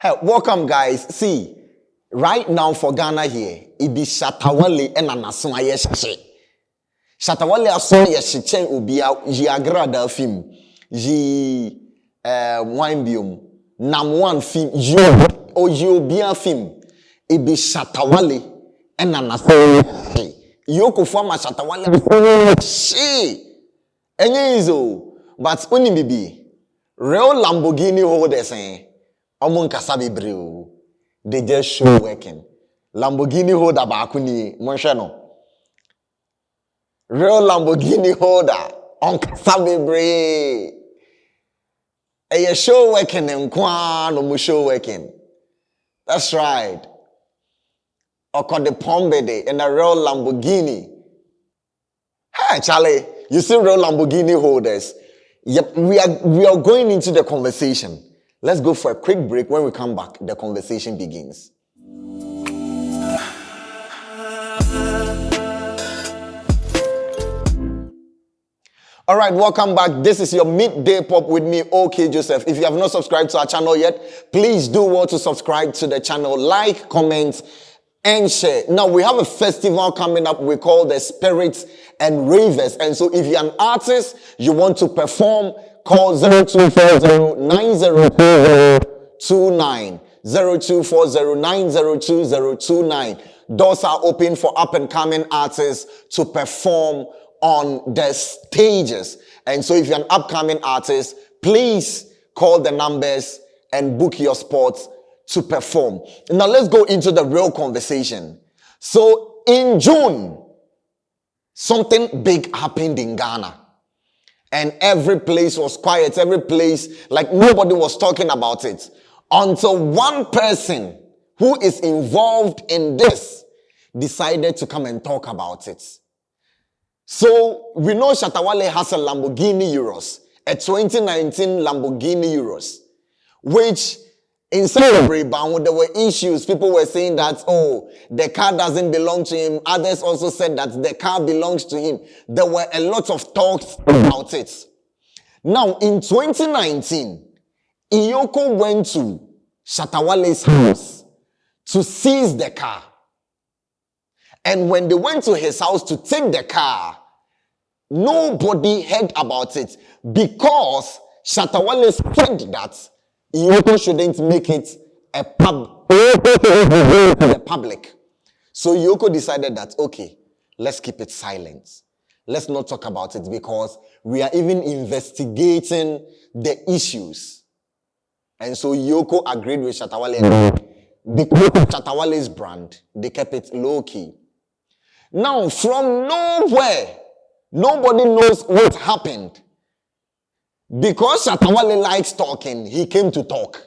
Hey, welcome guys. See, right now for Ghana here, it be Shatta Wale and Anason Ayeshe. Shatta Wale aso yeshe obia yi agrada film. Yi wine biom. Nam one film yi obia film. It be Shatta Wale and Anason Ayeshe. EOCO former Shatta Wale she. Enye izo, but oni bibi. Real Lamboghini holders Among Kasabi Brew, they just show working. Lamboghini holder bakuni, Monshano. Real Lamboghini holder on Kasabi Brew. A show working and Kwan no show working. That's right. Oko the Pombede and a real Lamboghini. Hey, Charlie, you see real Lamboghini holders. Yep, we are going into the conversation. Let's go for a quick break. When we come back, the conversation begins. All right, welcome back. This is your midday pop with me, OK Joseph. If you have not subscribed to our channel yet, please do well to subscribe to the channel, like, comment, and share. Now, we have a festival coming up we call the Spirits and Ravers. And so if you're an artist, you want to perform, call 0240-902029. 0240-902029. Doors are open for up-and-coming artists to perform on the stages. And so if you're an upcoming artist, please call the numbers and book your spots to perform. Now let's go into the real conversation. So in June, something big happened in Ghana. And every place was quiet. Every place, like nobody was talking about it. Until one person who is involved in this decided to come and talk about it. So we know Shatta Wale has a Lamboghini Urus, a 2019 Lamboghini Urus, which in Celebrate, there were issues. People were saying that, oh, the car doesn't belong to him. Others also said that the car belongs to him. There were a lot of talks about it. Now, in 2019, EOCO went to Shatta Wale's house to seize the car. And when they went to his house to take the car, nobody heard about it because Shatta Wale said that EOCO shouldn't make it a public. So EOCO decided that, okay, let's keep it silent. Let's not talk about it because we are even investigating the issues. And so EOCO agreed with Shatta Wale. Because of Shatta Wale's brand, they kept it low-key. Now, from nowhere, nobody knows what happened. Because Shatta Wale likes talking, he came to talk.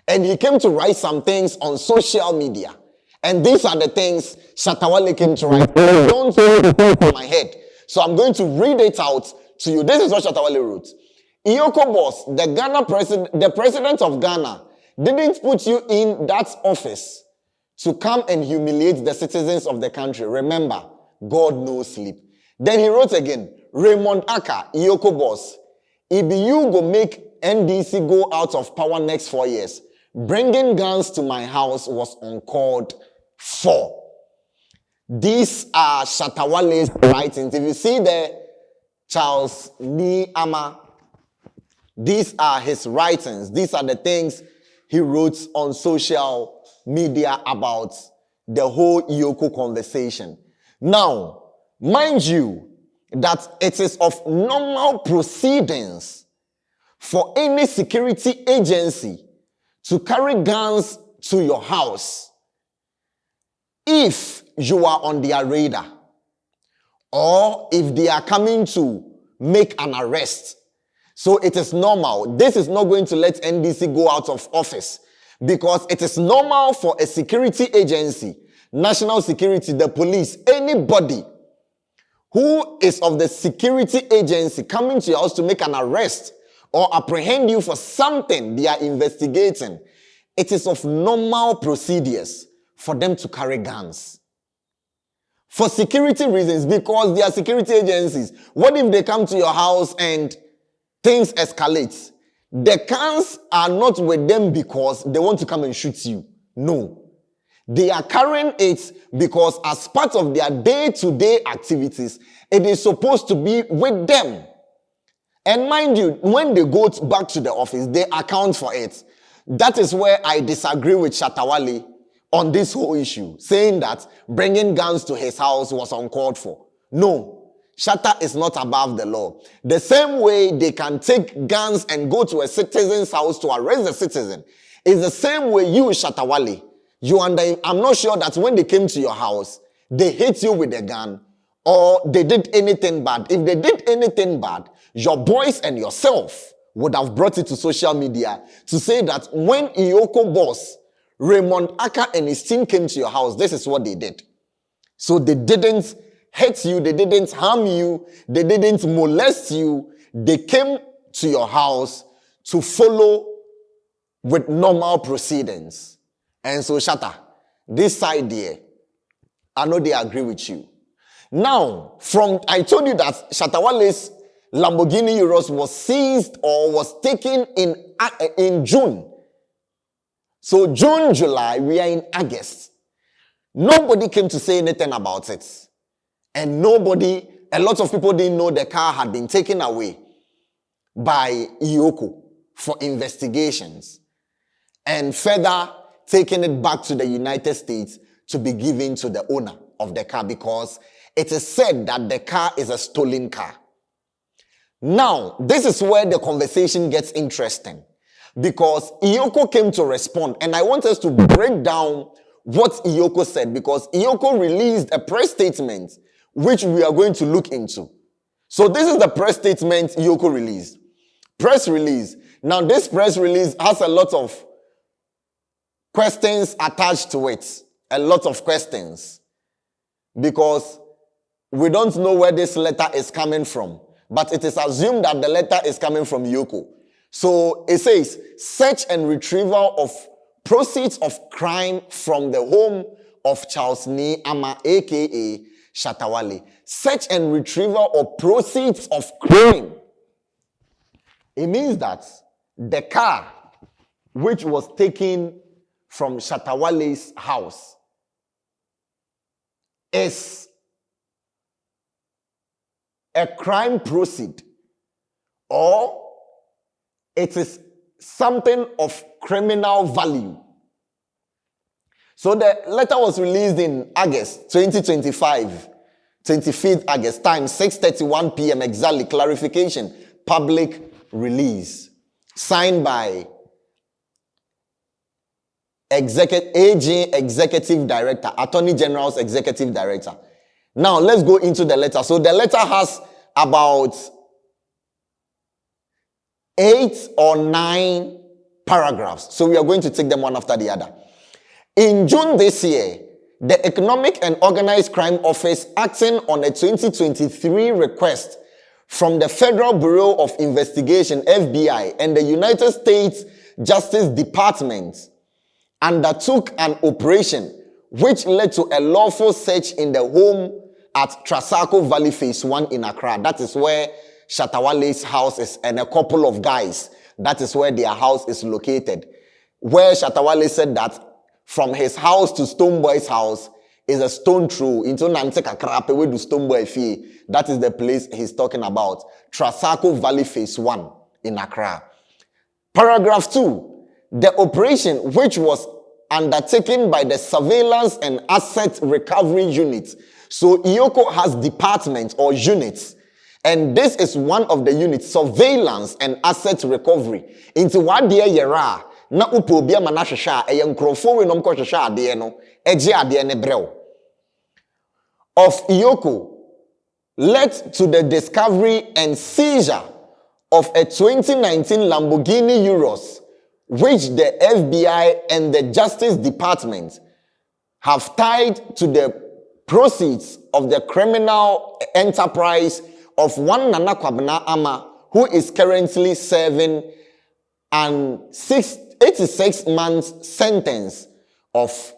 And he came to write some things on social media. And these are the things Shatta Wale came to write. I don't know the things in my head. So I'm going to read it out to you. This is what Shatta Wale wrote. EOCO boss, the president of Ghana didn't put you in that office to come and humiliate the citizens of the country. Remember, God knows sleep. Then he wrote again, Raymond Aka, EOCO boss, if you go make NDC go out of power next 4 years, bringing guns to my house was uncalled for. These are Shatta Wale's writings. If you see there, Charles Ni Ama, these are his writings. These are the things he wrote on social media about the whole EOCO conversation. Now, mind you, that it is of normal proceedings for any security agency to carry guns to your house if you are on their radar or if they are coming to make an arrest. So it is normal. This is not going to let NDC go out of office because it is normal for a security agency, national security, the police, anybody who is of the security agency coming to your house to make an arrest or apprehend you for something they are investigating. It is of normal procedures for them to carry guns. For security reasons, because they are security agencies. What if they come to your house and things escalate? The cars are not with them because they want to come and shoot you. No. They are carrying it because as part of their day-to-day activities, it is supposed to be with them. And mind you, when they go back to the office, they account for it. That is where I disagree with Shatta Wale on this whole issue, saying that bringing guns to his house was uncalled for. No, Shatta is not above the law. The same way they can take guns and go to a citizen's house to arrest the citizen is the same way you, Shatta Wale, I'm not sure that when they came to your house, they hit you with a gun or they did anything bad. If they did anything bad, your boys and yourself would have brought it to social media to say that when EOCO boss Raymond Aka and his team came to your house, this is what they did. So they didn't hurt you, they didn't harm you, they didn't molest you. They came to your house to follow with normal proceedings. And so Shatta, this side there, I know they agree with you. Now, I told you that Shatta Wale's Lamboghini Urus was seized or was taken in June. So June, July, we are in August. Nobody came to say anything about it. And a lot of people didn't know the car had been taken away by EOCO for investigations. And further, taking it back to the United States to be given to the owner of the car because it is said that the car is a stolen car. Now, this is where the conversation gets interesting because EOCO came to respond, and I want us to break down what EOCO said because EOCO released a press statement which we are going to look into. So this is the press statement EOCO released. Press release. Now, this press release has a lot of questions attached to it. A lot of questions. Because we don't know where this letter is coming from. But it is assumed that the letter is coming from EOCO. So it says, search and retrieval of proceeds of crime from the home of Charles Nee Ama, aka Shatta Wale. Search and retrieval of proceeds of crime. It means that the car which was taken from Shatta Wale's house is a crime proceed, or it is something of criminal value. So the letter was released in August 2025, 25th August, time 6:31 p.m. exactly. Clarification, public release, signed by AG Executive Director, Attorney General's Executive Director. Now, let's go into the letter. So the letter has about 8 or 9 paragraphs. So we are going to take them one after the other. In June this year, the Economic and Organized Crime Office, acting on a 2023 request from the Federal Bureau of Investigation, FBI, and the United States Justice Department, undertook an operation which led to a lawful search in the home at Trasacco Valley Phase 1 in Accra. That is where Shatta Wale's house is, and a couple of guys. That is where their house is located. Where Shatta Wale said that from his house to Stonebwoy's house is a stone throw into Nante Kakrape where do Stonebwoy fee. That is the place he's talking about. Trasacco Valley Phase 1 in Accra. Paragraph 2. The operation, which was undertaken by the Surveillance and Asset Recovery Unit. So EOCO has departments or units. And this is one of the units, Surveillance and Asset Recovery. Into what dear yera, na upo bia manashasha, a young crofo we nom koshasha deeno, eji adeene breo. Of EOCO led to the discovery and seizure of a 2019 Lamboghini Urus, which the FBI and the Justice Department have tied to the proceeds of the criminal enterprise of one Nana Kwabena Ama, who is currently serving an 86 months sentence of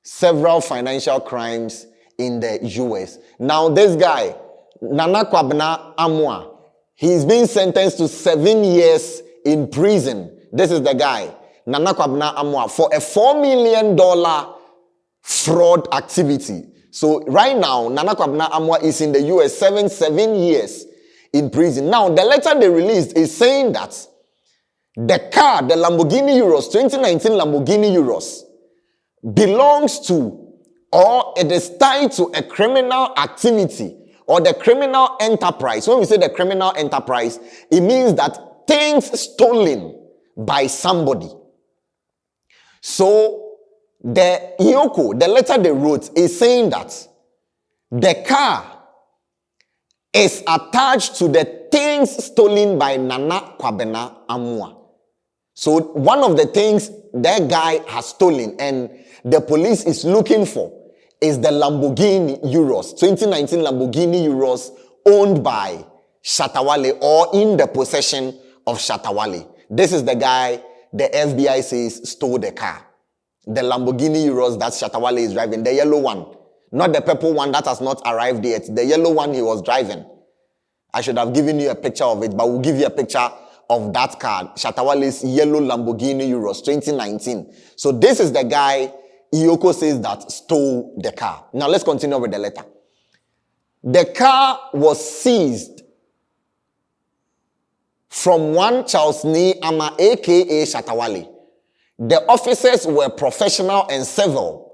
several financial crimes in the US. Now this guy, Nana Kwabena Amwa, he's been sentenced to 7 years in prison. This is the guy, Nana Kwabena Amoah, for a $4 million fraud activity. So right now, Nana Kwabena Amoah is in the US, 7 years in prison. Now, the letter they released is saying that the car, the Lamboghini Urus, 2019 Lamboghini Urus, belongs to, or it is tied to a criminal activity or the criminal enterprise. When we say the criminal enterprise, it means that things stolen by somebody. So, the EOCO, the letter they wrote, is saying that the car is attached to the things stolen by Nana Kwabena Amoah. So one of the things that guy has stolen and the police is looking for is the Lamboghini Urus, 2019 Lamboghini Urus, owned by Shatta Wale or in the possession of Shatta Wale. This is the guy the FBI says stole the car. The Lamboghini Urus that Shatta Wale is driving, the yellow one. Not the purple one that has not arrived yet. The yellow one he was driving. I should have given you a picture of it, but we'll give you a picture of that car. Shatta Wale's yellow Lamboghini Urus 2019. So this is the guy EOCO says that stole the car. Now let's continue with the letter. The car was seized from one Charles Nee Ama, aka Shatta Wale. The officers were professional and civil,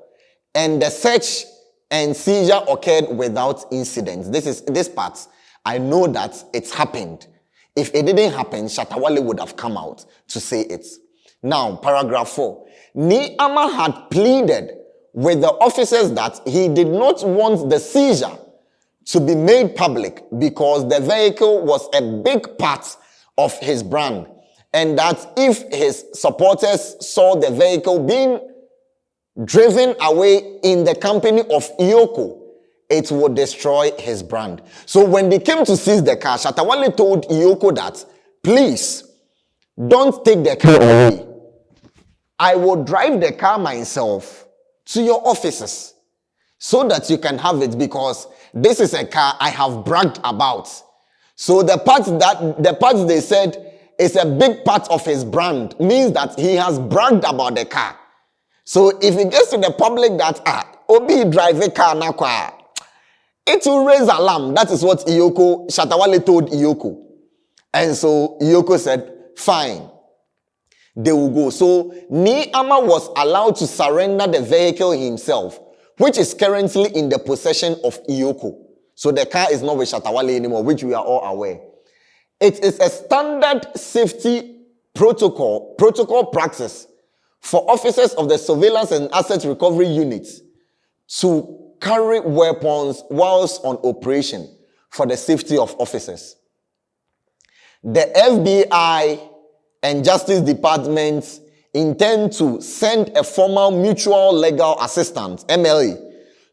and the search and seizure occurred without incident. This part, I know that it's happened. If it didn't happen, Shatta Wale would have come out to say it. Now, paragraph 4. Nee Ama had pleaded with the officers that he did not want the seizure to be made public because the vehicle was a big part of his brand, and that if his supporters saw the vehicle being driven away in the company of EOCO, it would destroy his brand. So when they came to seize the car, Shatta Wale told EOCO that, please, don't take the car away. I will drive the car myself to your offices so that you can have it, because this is a car I have bragged about. So the parts they said is a big part of his brand means that he has bragged about the car. So if it gets to the public that Obi drive a car na kwa, it will raise alarm. That is what Shatta Wale told EOCO. And so EOCO said, fine, they will go. So Nee Ama was allowed to surrender the vehicle himself, which is currently in the possession of EOCO. So the car is not with Shatta Wale anymore, which we are all aware. It is a standard safety protocol practice for officers of the surveillance and asset recovery units to carry weapons whilst on operation for the safety of officers. The FBI and Justice Department intend to send a formal mutual legal assistance, MLA,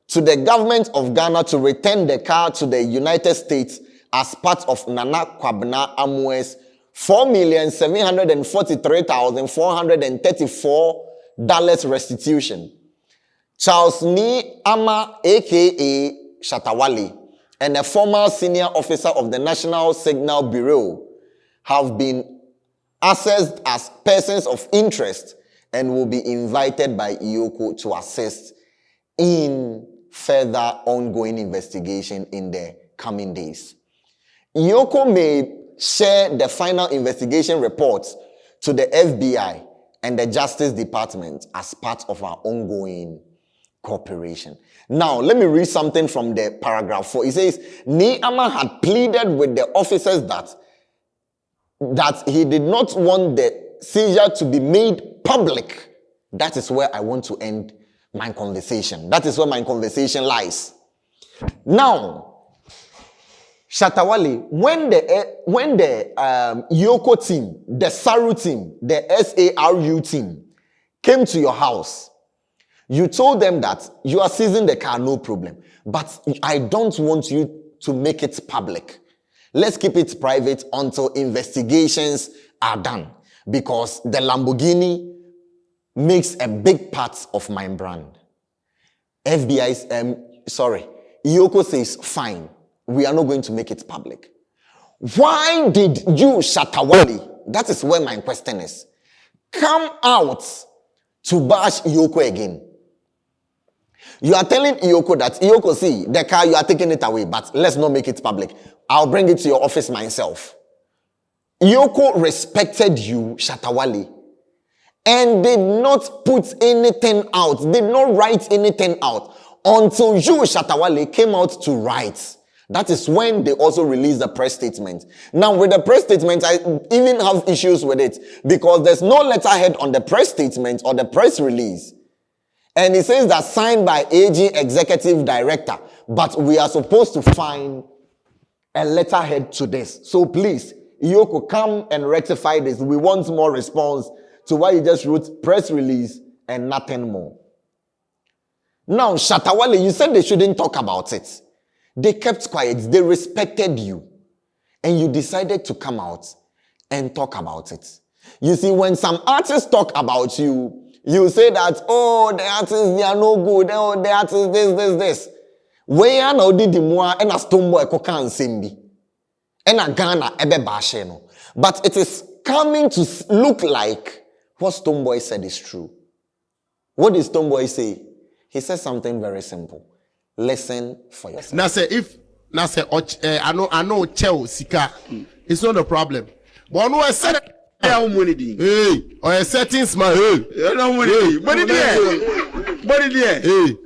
to the government of Ghana to return the car to the United States as part of Nana Kwabena Amoah's $4,743,434 restitution. Charles Nee Ama, aka Shatta Wale, and a former senior officer of the National Signal Bureau have been assessed as persons of interest and will be invited by EOCO to assist in further ongoing investigation in the coming days. EOCO may share the final investigation reports to the FBI and the Justice Department as part of our ongoing cooperation. Now, let me read something from the paragraph 4. It says, Nee Ama had pleaded with the officers that he did not want the seizure to be made public. That is where I want to end my conversation. That is where my conversation lies. Now, Shatta Wale, when the EOCO team, the SARU team, the SARU team came to your house, you told them that you are seizing the car, no problem. But I don't want you to make it public. Let's keep it private until investigations are done. Because the Lamboghini makes a big part of my brand. EOCO says, fine, we are not going to make it public. Why did you, Shatta Wale, that is where my question is. Come out to bash EOCO again. You are telling EOCO that, EOCO, see, the car, you are taking it away, but let's not make it public. I'll bring it to your office myself. EOCO respected you, Shatta Wale, and did not put anything out, did not write anything out until you, Shatta Wale, came out to write. That is when they also released the press statement. Now, with the press statement, I even have issues with it because there's no letterhead on the press statement or the press release. And it says that signed by AG Executive Director, but we are supposed to find a letterhead to this. So please, EOCO, come and rectify this. We want more response to why you just wrote press release and nothing more. Now, Shatta Wale, you said they shouldn't talk about it. They kept quiet. They respected you. And you decided to come out and talk about it. You see, when some artists talk about you, you say that, oh, the artists, they are no good. Oh, the artists, this. Where now did the more and a Stonebwoy koka and simbi. And a Ghana ebe bashe no. But it is coming to look like what Stonebwoy said is true. What did Stonebwoy say? He said something very simple. Listen for yourself. I know Cheo Sika. It's not a problem. But no, I said hey, or a settings man. Hey, no money. But it there. Hey.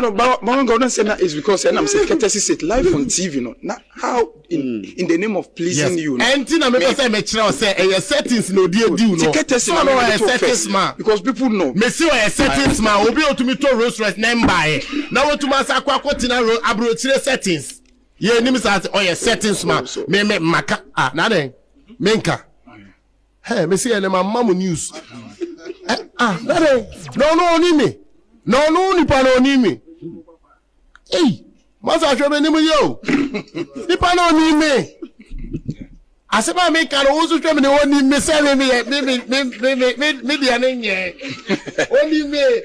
No, but my God say that is because I'm saying courtesy it live on TV. No, now how in the name of pleasing you. And I make say a settings no dear do no. Courtesy no a settings man because people know. Me see a settings man. Obi o to me to Rolls Royce name buy. Now to my sakwa kotina abrochire settings. Ye ni me say oh settings man. Me maka na den menka. Hey, me see any mamu news. No, ni me. No, nipa no ni me. Hey, masa shwe ni mu yo. Nipa no ni me. Aseba me kan o so shwe me no ni me say me dia nye. Oni me.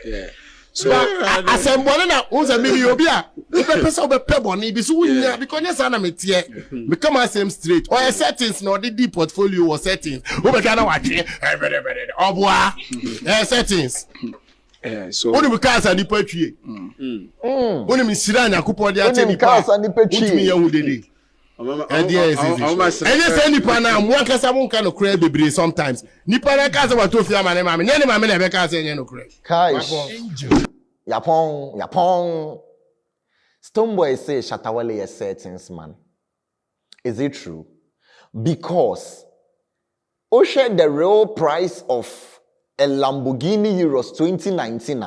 So asembole na unza me obi a. Ipe pesa obe peboni bi so wunya because nyesa na metie. Me come asem straight. Or settings no the deep portfolio or settings. Obe kana watwe. Obwa. Settings. So when we cast a nipa tue. When we sit down akupo de ate nipa. Utimi yan wudede. And yes nipa na mo akasa mo kan no kra bebre sometimes. Nipa na kasa wa tofia ma ne ma me. Ne ma me na be kasa yen no kra. Kai. Yapon. Stonebwoy say Shatta Wale is settings man. Is it true? Because Osha the real price of a Lamboghini Urus 2019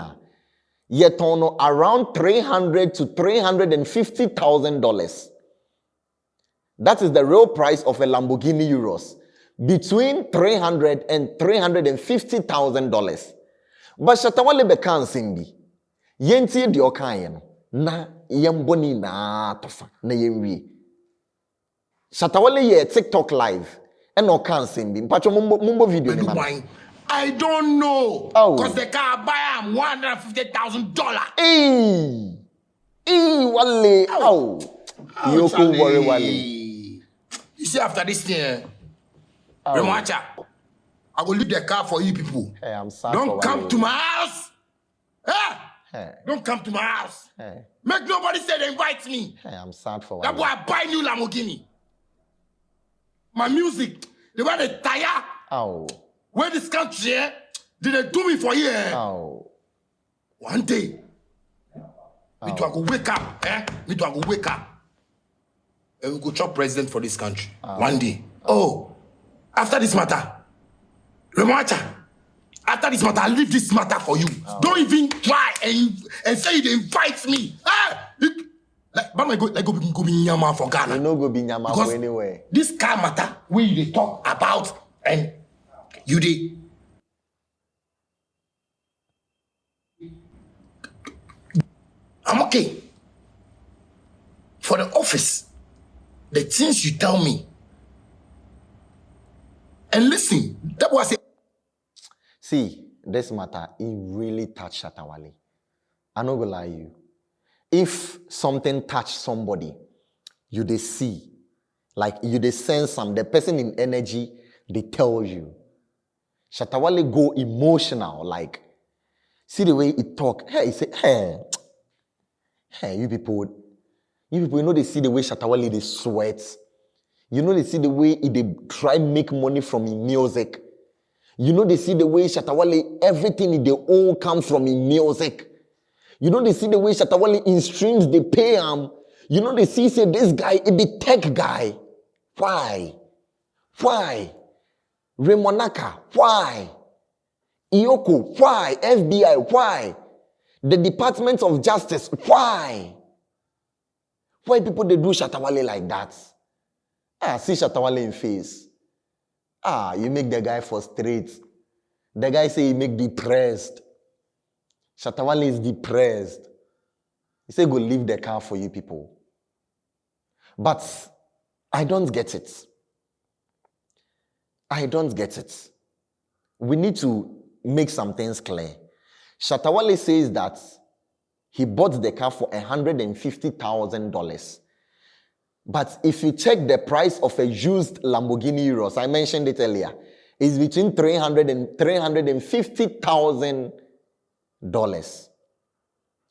yet on around $300,000 to $350,000. That is the real price of a Lamboghini Urus, between $300,000 and $350,000. But Shatta Wale bekan simbi yenti di okayen na yemboni na tofa na yemwi. Shatta Wale ye TikTok live and okan simbi mpacho mumbo video ni mama. I don't know. Because the car buy him $150,000. Hey, Wale. EOCO worry Wale. You see, after this thing, Remacha, I will leave the car for you people. Hey, I'm sad. Don't come to my house. Hey. Don't come to my house. Hey. Make nobody say they invite me. Hey, I'm sad for Wale. That's why I buy new Lamboghini. My music, they want to tire. Where this country did they do me for here? One day, me to go wake up, Me to go wake up. And we go chop president for this country. One day. After this matter, remember, after this matter, I leave this matter for you. Don't even try and say you invite me. But go be nyama for Ghana. You no go be nyama for anywhere. This kind of matter we they talk about and you did. I'm okay. For the office, the things you tell me. And listen, that was it. See, this matter, it really touched Shatta Wale. I'm not gonna lie you. If something touched somebody, you they see Like you they sense some, the person in energy, they tell you. Shatta Wale go emotional, like, see the way he talk. Hey, he say, hey, you people, you know they see the way Shatta Wale they sweat. You know they see the way they try make money from his music. You know they see the way Shatta Wale, everything they all come from his music. You know they see the way Shatta Wale in streams they pay him. You know they see say this guy, he be tech guy. Why? Remonaka, why? EOCO, why? FBI, why? The Department of Justice, why? Why people they do Shatta Wale like that? See Shatta Wale in face. You make the guy frustrate. The guy say he make depressed. Shatta Wale is depressed. He say go leave the car for you people. But I don't get it. We need to make some things clear. Shatta Wale says that he bought the car for $150,000. But if you check the price of a used Lamboghini Urus, I mentioned it earlier, is between $300,000 and $350,000.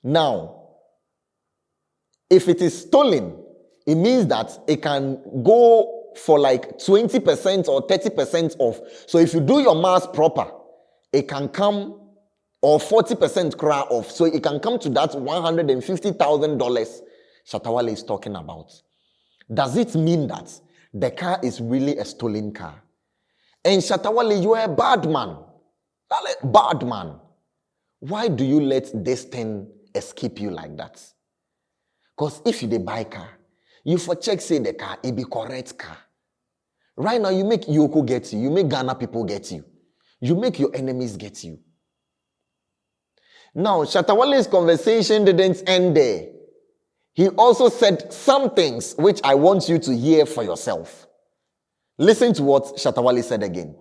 Now, if it is stolen, it means that it can go for like 20% or 30% off. So if you do your math proper, it can come, or 40% cry off. So it can come to that $150,000 Shatta Wale is talking about. Does it mean that the car is really a stolen car? And Shatta Wale, you are a bad man. Bad man. Why do you let this thing escape you like that? Because if you dey buy car, you for check say the car, it be correct car. Right now, you make EOCO get you. You make Ghana people get you. You make your enemies get you. Now, Shatta Wale's conversation didn't end there. He also said some things which I want you to hear for yourself. Listen to what Shatta Wale said again.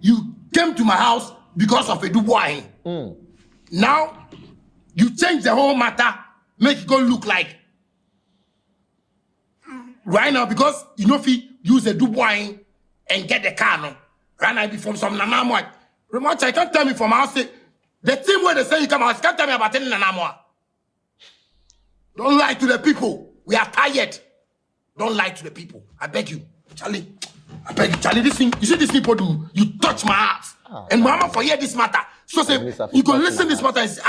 You came to my house because of a Dubois. Now, you change the whole matter, make it go look like. Right now, because you know if you use a Dubois and get the car, no. Right now, be from some Nanamwa. Remember, I can't tell me from my house, the team where they say you come out, can't tell me about any Nanamwa. Don't lie to the people. We are tired. Don't lie to the people. I beg you. Charlie. I beg you. Charlie, this thing, you see this people do, you touch my heart. And mama forget this matter. So say, you go listen to this matter and say,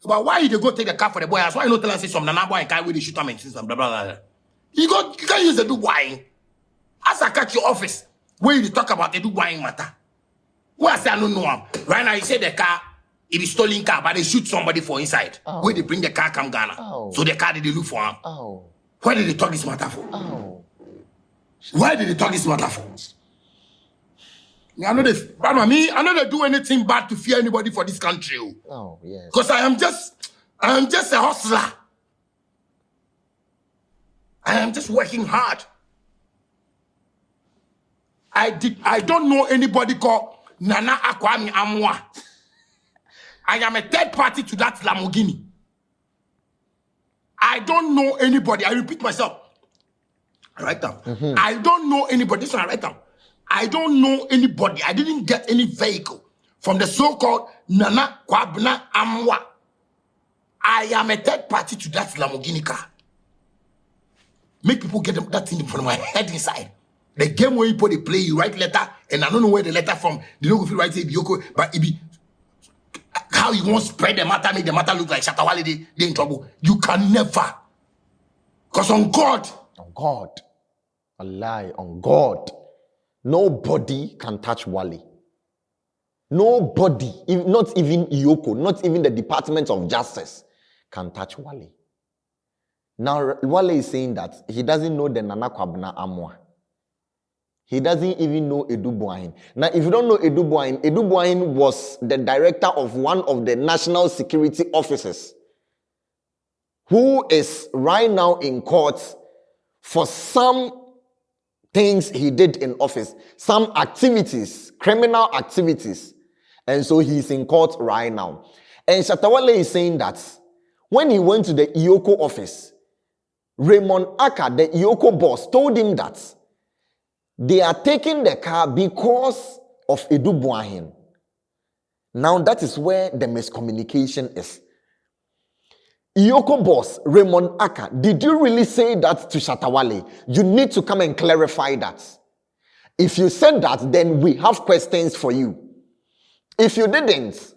but why you go take the car for the boy? That's why you not tell us say some Nana boy and guy with the shoot him and some blah, blah, blah. You can't use the do wine. As I catch your office, where you talk about the do wine matter. Where I say I don't know him. Right now, you say the car, it be stolen car, but they shoot somebody for inside. Where they bring the car come Ghana. So the car, they look for him. Why did they talk this matter for? Why did they talk this matter for? I know they do anything bad to fear anybody for this country. Yes. Because I am just a hustler. I am just working hard. I don't know anybody called Nana Akwami Amwa. I am a third party to that Lamboghini. I don't know anybody. I repeat myself. I write down. I don't know anybody. This one I write down. I don't know anybody. I didn't get any vehicle from the so-called Nana Kwabna Amwa. I am a third party to that Lamboghini car. Make people get that thing from my head inside. The game where you play, you write letter, and I don't know where the letter from. They don't go write it EOCO, but it be how you want to spread the matter, make the matter look like Shatta Wale, they in trouble. You can never. Because on God, a lie on God, nobody can touch Wale. Nobody, not even EOCO, not even the Department of Justice can touch Wale. Now, Wale is saying that he doesn't know the Nana Kwabna Amwa. He doesn't even know Stonebwoy. Now, if you don't know Stonebwoy was the director of one of the national security officers who is right now in court for some things he did in office, some activities, criminal activities. And so he's in court right now. And Shatta Wale is saying that when he went to the EOCO office, Raymond Aka, the EOCO boss, told him that they are taking the car because of Edu Buahin. Now that is where the miscommunication is. EOCO boss, Raymond Aka, did you really say that to Shatta Wale? You need to come and clarify that. If you said that, then we have questions for you. If you didn't,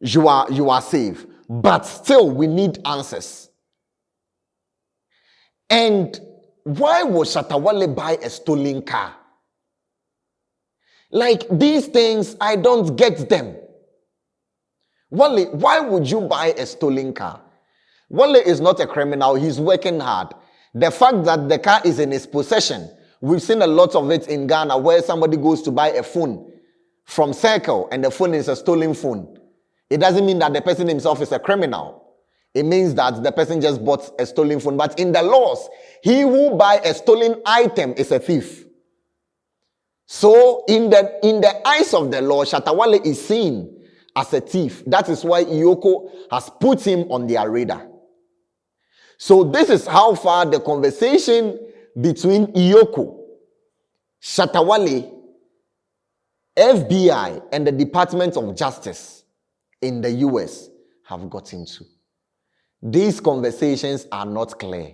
you are safe. But still, we need answers. And why would Shatta Wale buy a stolen car? Like, these things, I don't get them. Wale, why would you buy a stolen car? Wale is not a criminal. He's working hard. The fact that the car is in his possession, we've seen a lot of it in Ghana where somebody goes to buy a phone from Circle and the phone is a stolen phone. It doesn't mean that the person himself is a criminal. It means that the person just bought a stolen phone. But in the laws, he who buy a stolen item is a thief. So in the eyes of the law, Shatta Wale is seen as a thief. That is why EOCO has put him on their radar. So this is how far the conversation between EOCO, Shatta Wale, FBI, and the Department of Justice in the US have gotten to. These conversations are not clear.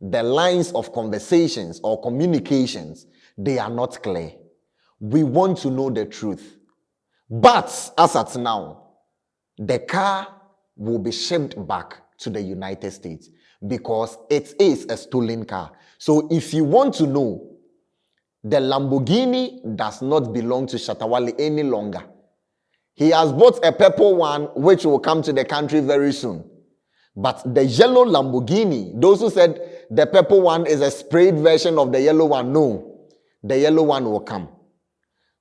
The lines of conversations or communications, they are not clear. We want to know the truth. But as at now, the car will be shipped back to the United States because it is a stolen car. So if you want to know, the Lamboghini does not belong to Shatta Wale any longer. He has bought a purple one which will come to the country very soon. But the yellow Lamboghini, those who said the purple one is a sprayed version of the yellow one, no. The yellow one will come.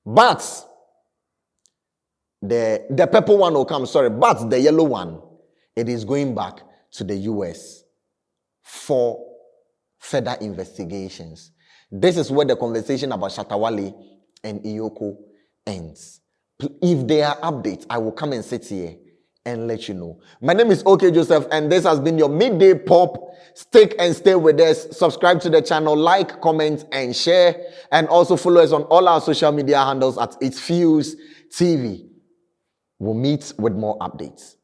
But the purple one will come, but the yellow one, it is going back to the US for further investigations. This is where the conversation about Shatta Wale and EOCO ends. If there are updates, I will come and sit here and let you know. My name is OK Joseph, and this has been your Midday Pop. Stick and stay with us. Subscribe to the channel, like, comment, and share. And also follow us on all our social media handles at ItsFuse TV. We'll meet with more updates.